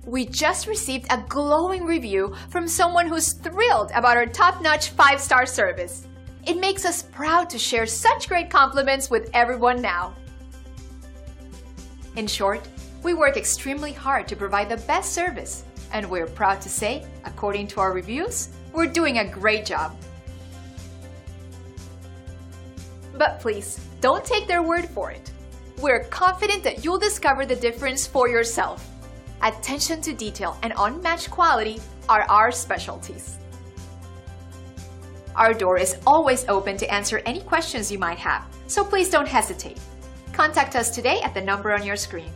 We just received a glowing review from someone who's thrilled about our top-notch 5-star service. It makes us proud to share such great compliments with everyone now. In short, we work extremely hard to provide the best service, and we're proud to say, according to our reviews, we're doing a great job. But please, don't take their word for it. We're confident that you'll discover the difference for yourself. Attention to detail and unmatched quality are our specialties. Our door is always open to answer any questions you might have, so please don't hesitate. Contact us today at the number on your screen.